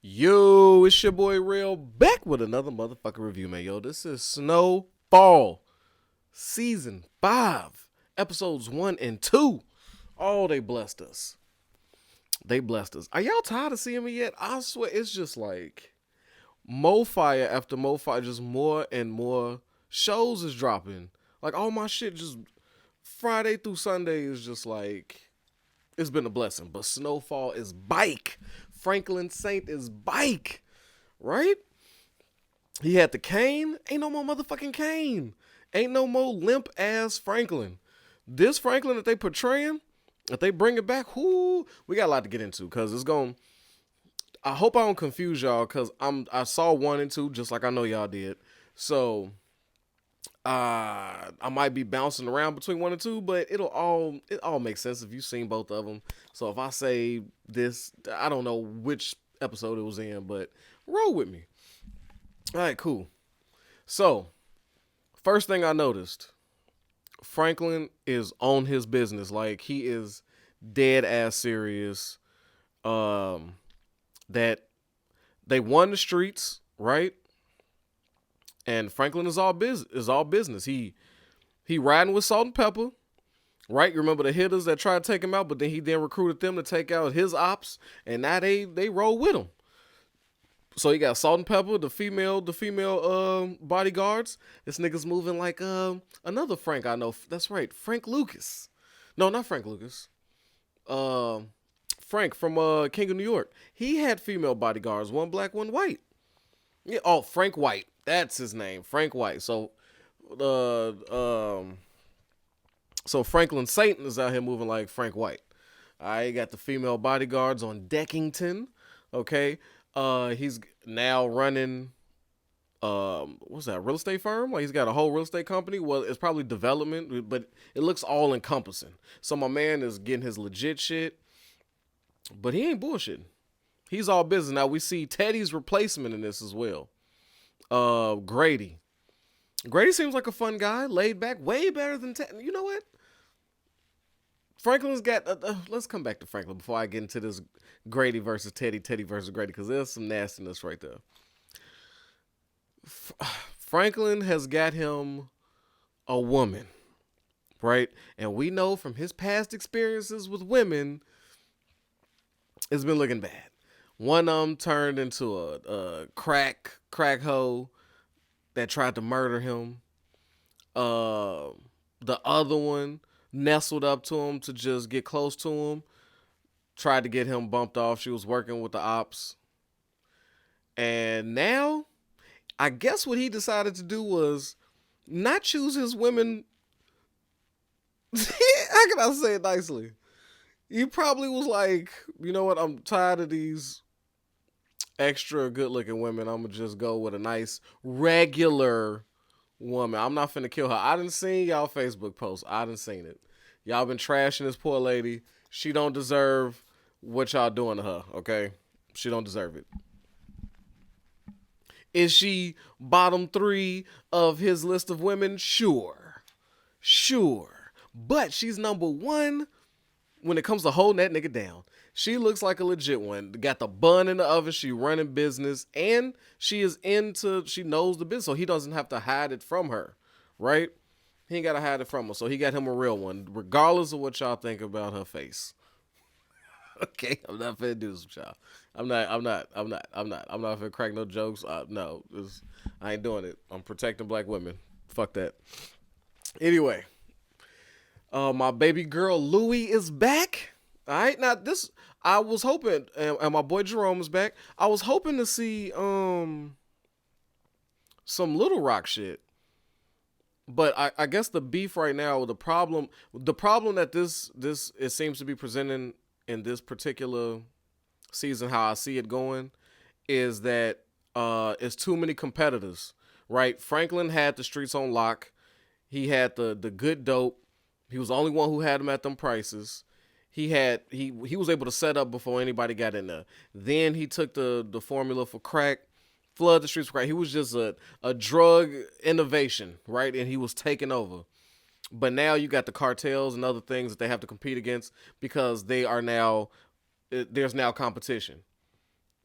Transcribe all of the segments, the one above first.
Yo, it's your boy Real back with another motherfucking review, man. Yo, this is SnowFall Season 5, Episodes 1 and 2. Oh, they blessed us. They blessed us. Are y'all tired of seeing me yet? I swear, it's just like mo fire after mo fire, just more and more shows is dropping. Like, all my shit just Friday through Sunday is just like, it's been a blessing. But SnowFall is bike. Franklin Saint is bike, right? He had the cane. Ain't no more motherfucking cane. Ain't no more limp ass Franklin. This Franklin that they portraying, if they bring it back, whoo, we got a lot to get into because it's going. I hope I don't confuse y'all because I saw 1 and 2 just like I know y'all did. So I might be bouncing around between 1 and 2, but it all makes sense if you've seen both of them. So if I say this, I don't know which episode it was in, but roll with me. All right, cool. So first thing I noticed, Franklin is on his business. Like he is dead ass serious. Um, that they won the streets, right? And Franklin is all business. He riding with Salt and Pepper, right? You remember the hitters that tried to take him out, but then he recruited them to take out his ops, and now they roll with him. So he got Salt and Pepper, the female bodyguards. This nigga's moving like another Frank I know. That's right, Frank Lucas. No, not Frank Lucas. Uh, Frank from King of New York. He had female bodyguards, one black, one white. Yeah, oh, Frank White. That's his name, Frank White. Uh, um, so Franklin Satan is out here moving like Frank White. I got the female bodyguards on Deckington. Okay. He's now running what's that, real estate firm? Like he's got a whole real estate company. Well, it's probably development, but it looks all encompassing. So my man is getting his legit shit, but he ain't bullshitting. He's all business. Now we see Teddy's replacement in this as well. Grady. Grady seems like a fun guy, laid back, way better than Teddy. You know what? Franklin's got. Let's come back to Franklin before I get into this Grady versus Teddy, Teddy versus Grady, because there's some nastiness right there. Franklin has got him a woman, right? And we know from his past experiences with women, it's been looking bad. One of them turned into a crack hoe that tried to murder him. Uh, the other one nestled up to him to just get close to him. Tried to get him bumped off. She was working with the ops. And now, I guess what he decided to do was not choose his women. How can I say it nicely? He probably was like, you know what? I'm tired of these extra good looking women. I'm going to just go with a nice regular woman. I'm not finna kill her. I done seen y'all Facebook posts. I done seen it. Y'all been trashing this poor lady. She don't deserve what y'all doing to her, okay? She don't deserve it. Is she bottom 3 of his list of women? Sure. Sure. But she's number 1 when it comes to holding that nigga down. She looks like a legit one. Got the bun in the oven. She running business. And she knows the business. So he doesn't have to hide it from her. Right? He ain't got to hide it from her. So he got him a real one. Regardless of what y'all think about her face. Okay, I'm not finna do this with y'all. I'm not finna crack no jokes. No, I ain't doing it. I'm protecting black women. Fuck that. Anyway, my baby girl Louie is back. All right, now this I was hoping, and my boy Jerome is back. I was hoping to see some Little Rock shit, but I guess the beef right now, the problem that this it seems to be presenting in this particular season, how I see it going, is that it's too many competitors. Right, Franklin had the streets on lock. He had the good dope. He was the only one who had them at them prices. He was able to set up before anybody got in there. Then he took the formula for crack, flood the streets with crack. He was just a drug innovation, right? And he was taking over. But now you got the cartels and other things that they have to compete against because they are now there's now competition.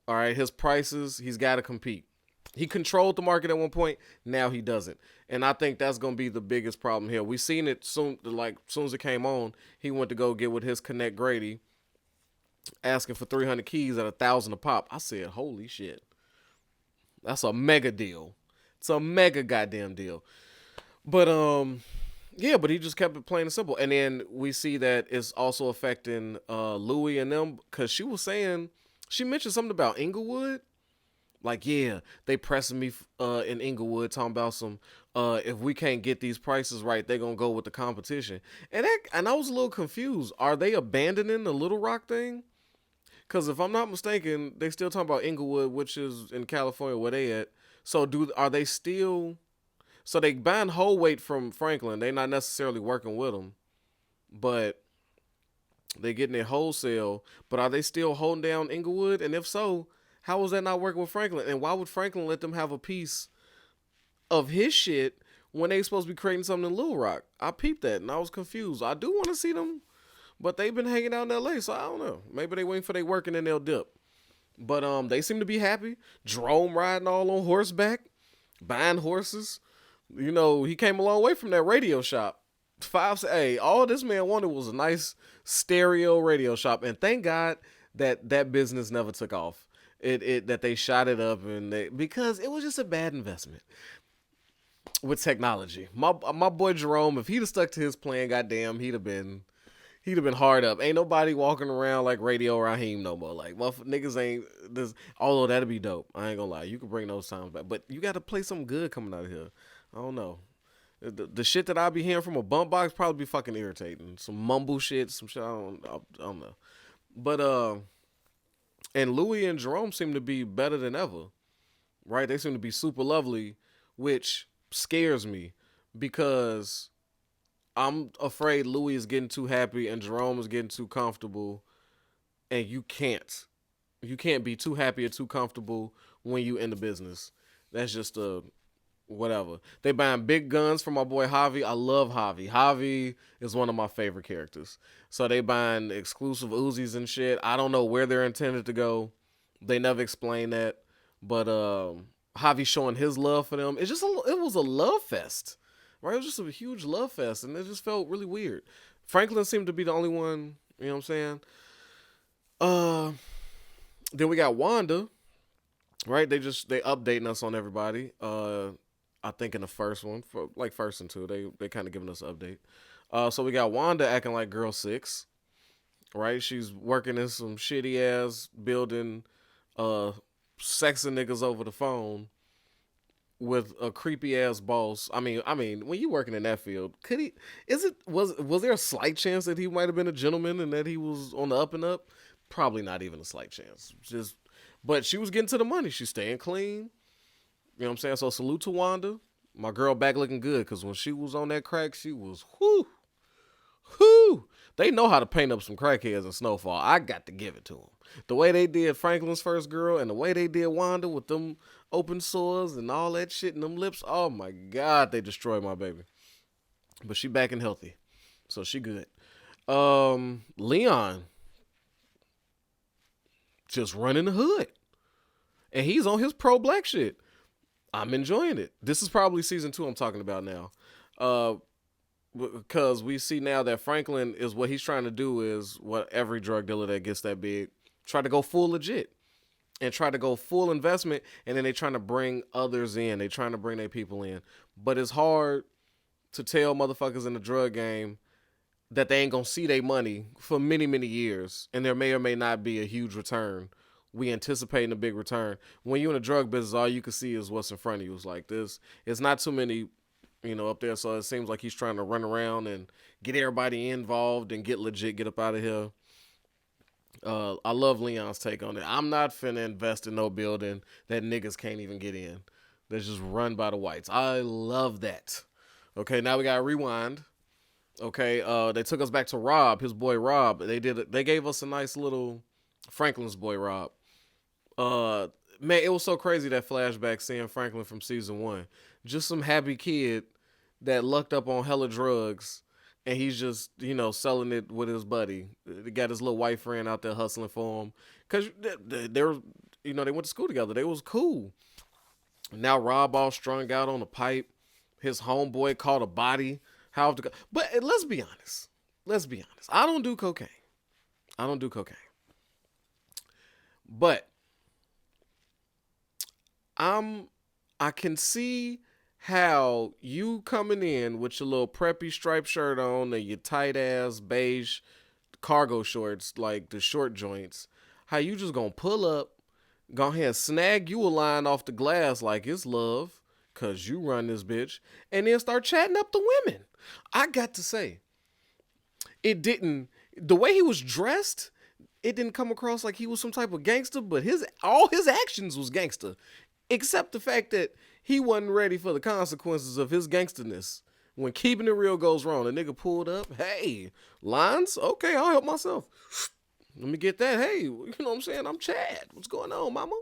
All right, his prices, he's got to compete. He controlled the market at one point. Now he doesn't, and I think that's gonna be the biggest problem here. We seen it soon, like soon as it came on, he went to go get with his Connect Grady, asking for 300 keys at 1,000 a pop. I said, holy shit, that's a mega deal. It's a mega goddamn deal. But yeah, but he just kept it plain and simple. And then we see that it's also affecting Louis and them because she was saying she mentioned something about Inglewood. Like, yeah, they pressing me in Inglewood talking about some if we can't get these prices right, they're gonna go with the competition. And I was a little confused. Are they abandoning the Little Rock thing? Because if I'm not mistaken, they still talking about Inglewood, which is in California where they at. So are they still? So they buying whole weight from Franklin. They not necessarily working with them, but they getting it wholesale. But are they still holding down Inglewood? And if so, how was that not working with Franklin? And why would Franklin let them have a piece of his shit when they supposed to be creating something in Little Rock? I peeped that and I was confused. I do want to see them, but they've been hanging out in LA, so I don't know. Maybe they waiting for they work and then they'll dip. But they seem to be happy. Jerome riding all on horseback, buying horses. You know, he came a long way from that radio shop. Hey, all this man wanted was a nice stereo radio shop, and thank God that that business never took off. It that they shot it up because it was just a bad investment with technology. My boy Jerome, if he'd have stuck to his plan, goddamn, he'd have been hard up. Ain't nobody walking around like Radio Raheem no more. Like, well, niggas ain't this. Although that'd be dope. I ain't gonna lie. You can bring those times back, but you got to play something good coming out of here. I don't know. The shit that I'll be hearing from a bump box probably be fucking irritating. Some mumble shit, some shit. I don't know. But and Louis and Jerome seem to be better than ever, right? They seem to be super lovely, which scares me because I'm afraid Louis is getting too happy and Jerome is getting too comfortable, and you can't be too happy or too comfortable when you in the business. That's just a whatever. They buying big guns for my boy Javi. I love Javi. Javi is one of my favorite characters. So they buying exclusive Uzis and shit. I don't know where they're intended to go. They never explain that. But Javi showing his love for them. It was a love fest. Right? It was just a huge love fest, and it just felt really weird. Franklin seemed to be the only one, you know what I'm saying? Uh then we got Wanda, right? They updating us on everybody. I think in the first one, for like first and two, they kind of giving us an update. So we got Wanda acting like girl six, right? She's working in some shitty ass building, sexing niggas over the phone with a creepy ass boss. I mean, when you working in that field, could he? Was there a slight chance that he might have been a gentleman and that he was on the up and up? Probably not even a slight chance. But she was getting to the money. She's staying clean. You know what I'm saying? So salute to Wanda. My girl back looking good because when she was on that crack, she was whoo, whoo. They know how to paint up some crackheads in SnowFall. I got to give it to them. The way they did Franklin's first girl and the way they did Wanda with them open sores and all that shit in them lips. Oh my God, they destroyed my baby. But she back and healthy. So she good. Leon just running the hood. And he's on his pro black shit. I'm enjoying it. This is probably season 2 I'm talking about now. Because we see now that Franklin is what he's trying to do is what every drug dealer that gets that big try to go full legit and try to go full investment, and then they trying to bring others in. They trying to bring their people in. But it's hard to tell motherfuckers in the drug game that they ain't gonna see their money for many, many years, and there may or may not be a huge return. We anticipating a big return. When you're in a drug business, all you can see is what's in front of you. It's like this. It's not too many, up there. So it seems like he's trying to run around and get everybody involved and get legit, get up out of here. I love Leon's take on it. I'm not finna invest in no building that niggas can't even get in. That's just run by the whites. I love that. Okay, now we gotta rewind. Okay, they took us back to Rob, his boy Rob. They gave us a nice little Franklin's boy Rob. Man, it was so crazy that flashback seeing Franklin from season 1. Just some happy kid that lucked up on hella drugs, and he's just selling it with his buddy. He got his little white friend out there hustling for him. Cause they went to school together. They was cool. Now Rob all strung out on the pipe. His homeboy caught a body. But let's be honest. Let's be honest. I don't do cocaine. I don't do cocaine. But I'm I can see how you coming in with your little preppy striped shirt on and your tight ass beige cargo shorts, like the short joints, how you just gonna pull up, go ahead snag you a line off the glass like it's love, cause you run this bitch, and then start chatting up the women. I got to say, it didn't the way he was dressed, it didn't come across like he was some type of gangster, but all his actions was gangster. Except the fact that he wasn't ready for the consequences of his gangsterness. When keeping it real goes wrong, the nigga pulled up. Hey, lines? Okay, I'll help myself. Let me get that. Hey, you know what I'm saying? I'm Chad. What's going on, mama?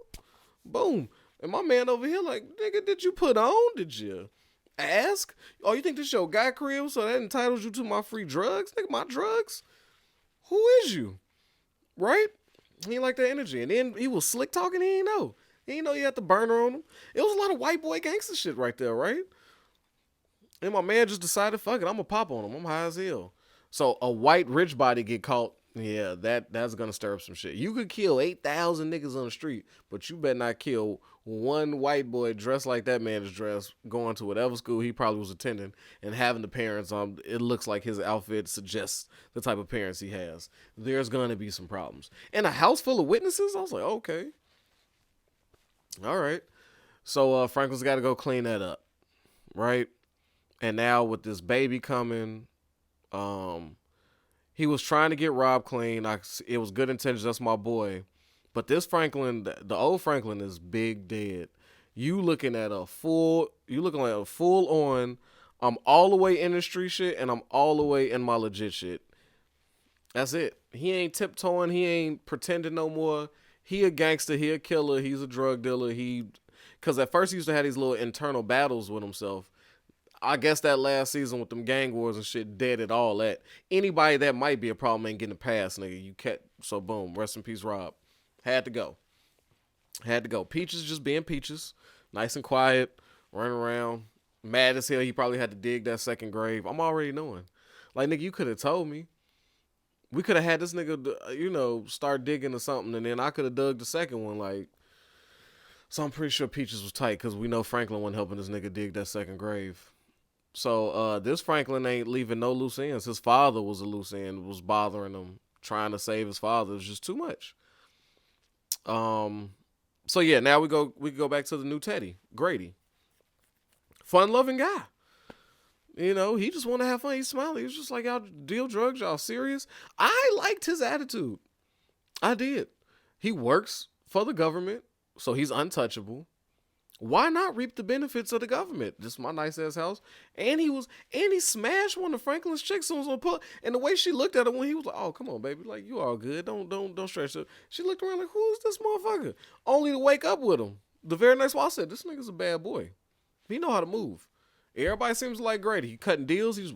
Boom. And my man over here like, nigga, did you put on? Did you ask? Oh, you think this your guy crib, so that entitles you to my free drugs? Nigga, my drugs? Who is you? Right? He ain't like that energy. And then he was slick talking, he ain't know. He didn't know you had the burner on him. It was a lot of white boy gangster shit right there, right? And my man just decided, fuck it, I'm gonna pop on him. I'm high as hell. So a white rich body get caught. Yeah, that's gonna stir up some shit. You could kill 8,000 niggas on the street, but you better not kill one white boy dressed like that man is dressed, going to whatever school he probably was attending, and having the parents on. It looks like his outfit suggests the type of parents he has. There's gonna be some problems. And a house full of witnesses. I was like, okay. All right. So Franklin's got to go clean that up, right? And now with this baby coming, he was trying to get Rob clean. It was good intentions. That's my boy. But this Franklin, the old Franklin, is big dead. You looking like a full on, I'm all the way in the street shit and I'm all the way in my legit shit. That's it. He ain't tiptoeing. He ain't pretending no more. He a gangster, he a killer, he's a drug dealer, because at first he used to have these little internal battles with himself. I guess that last season with them gang wars and shit deaded all that. Anybody that might be a problem ain't getting a pass, nigga. So boom, rest in peace, Rob. Had to go. Peaches just being Peaches, nice and quiet, running around, mad as hell. He probably had to dig that second grave. I'm already knowing. Like, nigga, you could have told me. We could have had this nigga, start digging or something, and then I could have dug the second one. Like, so I'm pretty sure Peaches was tight because we know Franklin wasn't helping this nigga dig that second grave. So this Franklin ain't leaving no loose ends. His father was a loose end, was bothering him, trying to save his father. It was just too much. So yeah, now we go back to the new Teddy, Grady. Fun-loving guy. He just want to have fun. He's smiling. He was just like, y'all deal drugs? Y'all serious? I liked his attitude. I did. He works for the government, so he's untouchable. Why not reap the benefits of the government? This is my nice ass house. And he smashed one of Franklin's chicks on the pull. And the way she looked at him when he was like, oh, come on, baby. Like, you all good. Don't stress it. She looked around like, who's this motherfucker? Only to wake up with him. The very next one I said, this nigga's a bad boy. He know how to move. Everybody seems like Grady. He cutting deals. He's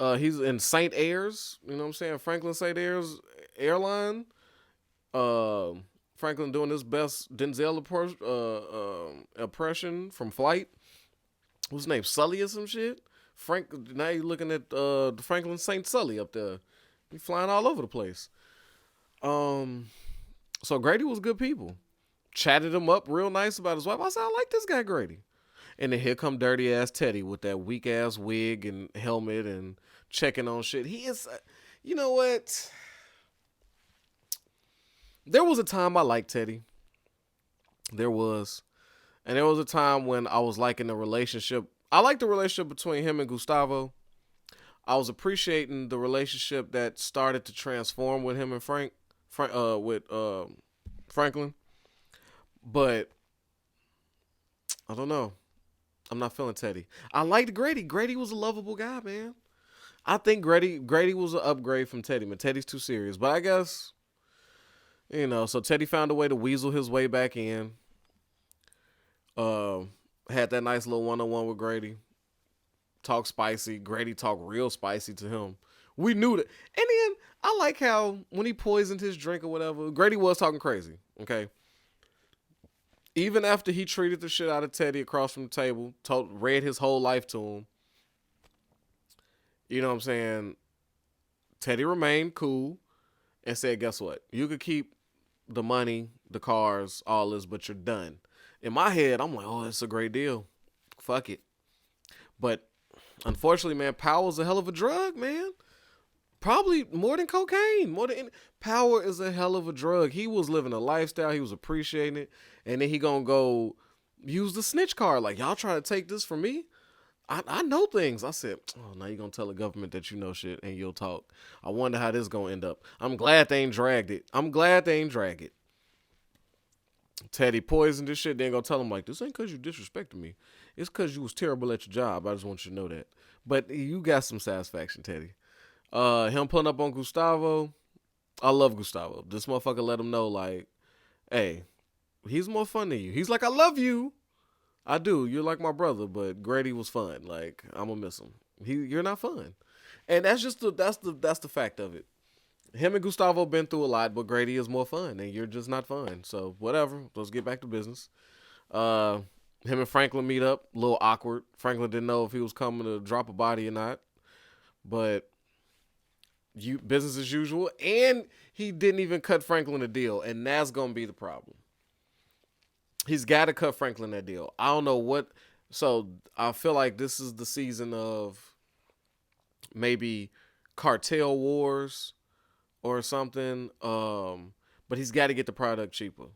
in St. Airs. You know what I'm saying? Franklin St. Airs airline. Franklin doing his best Denzel impression from Flight. What's his name? Sully or some shit? Now you're looking at the Franklin St. Sully up there. He flying all over the place. So Grady was good people. Chatted him up real nice about his wife. I said, I like this guy Grady. And then here come dirty ass Teddy with that weak ass wig and helmet and checking on shit. He is, you know what? There was a time I liked Teddy. There was. And there was a time when I was liking the relationship. I liked the relationship between him and Gustavo. I was appreciating the relationship that started to transform with him and Franklin. But I don't know. I'm not feeling Teddy. I liked Grady. Grady was a lovable guy, man. I think Grady was an upgrade from Teddy. Man, Teddy's too serious. But I guess, so Teddy found a way to weasel his way back in. Had that nice little one-on-one with Grady. Talk spicy. Grady talked real spicy to him. We knew that. And then I like how when he poisoned his drink or whatever, Grady was talking crazy. Okay. Even after he treated the shit out of Teddy across from the table, read his whole life to him, you know what I'm saying? Teddy remained cool and said, guess what? You could keep the money, the cars, all this, but you're done. In my head, I'm like, oh, that's a great deal. Fuck it. But unfortunately, man, power's a hell of a drug, man. Probably more than cocaine. Power is a hell of a drug. He was living a lifestyle. He was appreciating it. And then he gonna go use the snitch card. Like, y'all trying to take this from me? I know things. I said, oh, now you gonna tell the government that you know shit and you'll talk. I wonder how this gonna end up. I'm glad they ain't dragged it. Teddy poisoned this shit. They ain't gonna tell him like, this ain't cause you disrespected me. It's cause you was terrible at your job. I just want you to know that. But you got some satisfaction, Teddy. Him pulling up on Gustavo. I love Gustavo. This motherfucker let him know like, hey, he's more fun than you. He's like, I love you. I do. You're like my brother, but Grady was fun. Like, I'm gonna miss him. You're not fun. And that's just that's the fact of it. Him and Gustavo been through a lot, but Grady is more fun, and you're just not fun. So whatever. Let's get back to business. Him and Franklin meet up. A little awkward. Franklin didn't know if he was coming to drop a body or not, but business as usual. And he didn't even cut Franklin a deal, and that's gonna be the problem. He's got to cut Franklin that deal. I don't know what. So I feel like this is the season of maybe cartel wars or something. But he's got to get the product cheaper.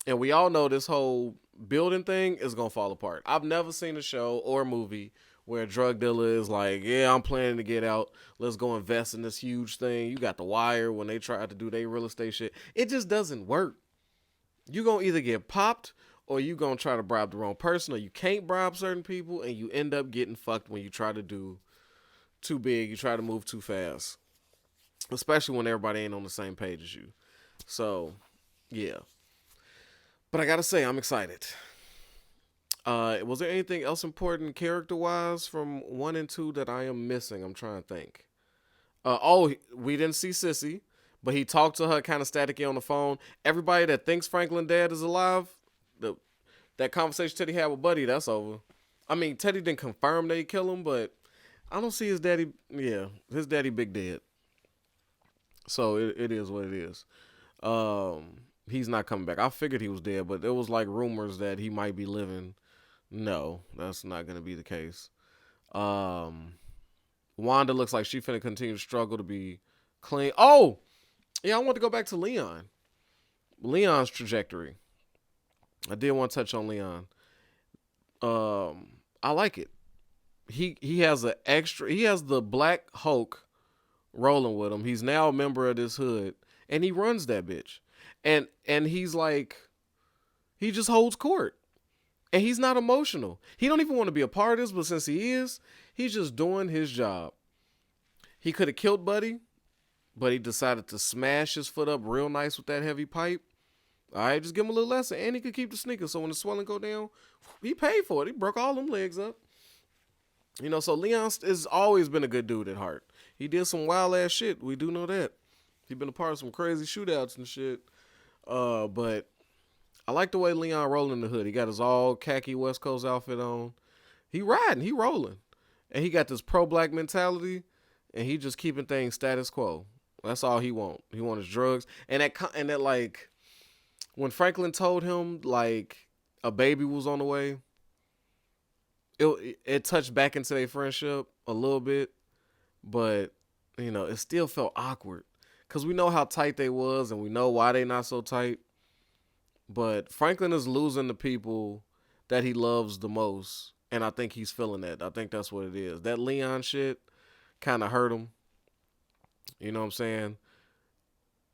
And we all know this whole building thing is going to fall apart. I've never seen a show or a movie where a drug dealer is like, yeah, I'm planning to get out. Let's go invest in this huge thing. You got The Wire when they tried to do their real estate shit. It just doesn't work. You're going to either get popped or you're going to try to bribe the wrong person, or you can't bribe certain people and you end up getting fucked when you try to do too big. You try to move too fast, especially when everybody ain't on the same page as you. So, yeah. But I got to say, I'm excited. Was there anything else important character-wise from 1 and 2 that I am missing? I'm trying to think. We didn't see Sissy. But he talked to her kind of staticky on the phone. Everybody that thinks Franklin dad is alive, that conversation Teddy had with Buddy, that's over. I mean, Teddy didn't confirm they kill him, but I don't see his daddy. Yeah, his daddy big dead. So it is what it is. He's not coming back. I figured he was dead, but there was like rumors that he might be living. No, that's not going to be the case. Wanda looks like she finna continue to struggle to be clean. Oh! Yeah, I want to go back to Leon. Leon's trajectory. I did want to touch on Leon. I like it. He has he has the Black Hulk rolling with him. He's now a member of this hood, and he runs that bitch. And he's like, he just holds court. And he's not emotional. He don't even want to be a part of this, but since he is, he's just doing his job. He could have killed Buddy, but he decided to smash his foot up real nice with that heavy pipe. All right, just give him a little lesson. And he could keep the sneakers. So when the swelling go down, he paid for it. He broke all them legs up. You know, so Leon has always been a good dude at heart. He did some wild ass shit. We do know that. He been a part of some crazy shootouts and shit. But I like the way Leon rolling in the hood. He got his all khaki West Coast outfit on. He riding. He rolling. And he got this pro-black mentality. And he just keeping things status quo. That's all he want. He want his drugs. And that like, when Franklin told him like a baby was on the way, it touched back into their friendship a little bit, but you know, it still felt awkward because we know how tight they was and we know why they not so tight. But Franklin is losing the people that he loves the most, and I think he's feeling that. I think that's what it is. That Leon shit kind of hurt him. You know what I'm saying?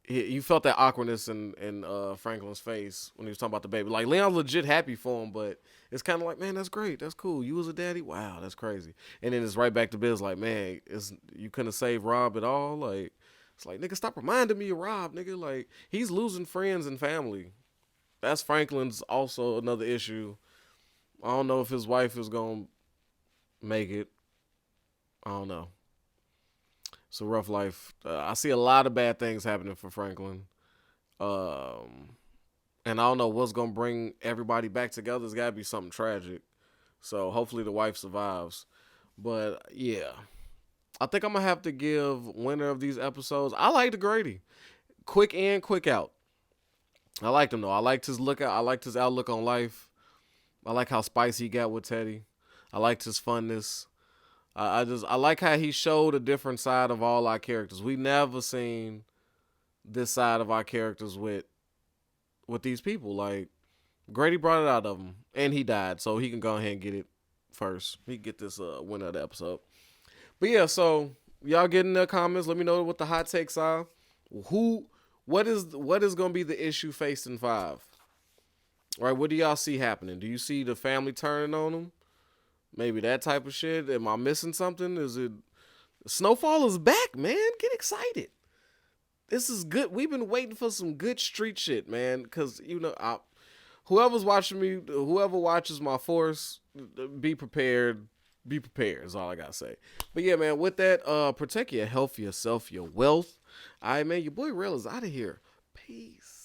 You felt that awkwardness in Franklin's face when he was talking about the baby. Like, Leon's legit happy for him, but it's kind of like, man, that's great. That's cool. You was a daddy? Wow, that's crazy. And then it's right back to Biz like, man, you couldn't save Rob at all? Like, it's like, nigga, stop reminding me of Rob, nigga. Like, he's losing friends and family. That's Franklin's also another issue. I don't know if his wife is going to make it. I don't know. It's a rough life. I see a lot of bad things happening for Franklin. Um, and I don't know what's gonna bring everybody back together. It's gotta be something tragic. So hopefully the wife survives. But yeah, I think I'm gonna have to give winner of these episodes. I like the Grady. Quick in, quick out. I liked him though. I liked his look. I liked his outlook on life. I like how spicy he got with Teddy. I liked his funness. I like how he showed a different side of all our characters. We never seen this side of our characters with these people. Like Grady brought it out of him, and he died, so he can go ahead and get it first. He can get this winner of the episode. But yeah, so y'all get in the comments. Let me know what the hot takes are. What is gonna be the issue faced in 5? Right? What do y'all see happening? Do you see the family turning on them? Maybe that type of shit. Am I missing something? Is it SnowFall is back, man? Get excited. This is good. We've been waiting for some good street shit, man. Cause whoever's watching me, whoever watches my force, be prepared. Be prepared is all I gotta say. But yeah, man, with that, protect your health, yourself, your wealth. All right, man, your boy Rail is out of here. Peace.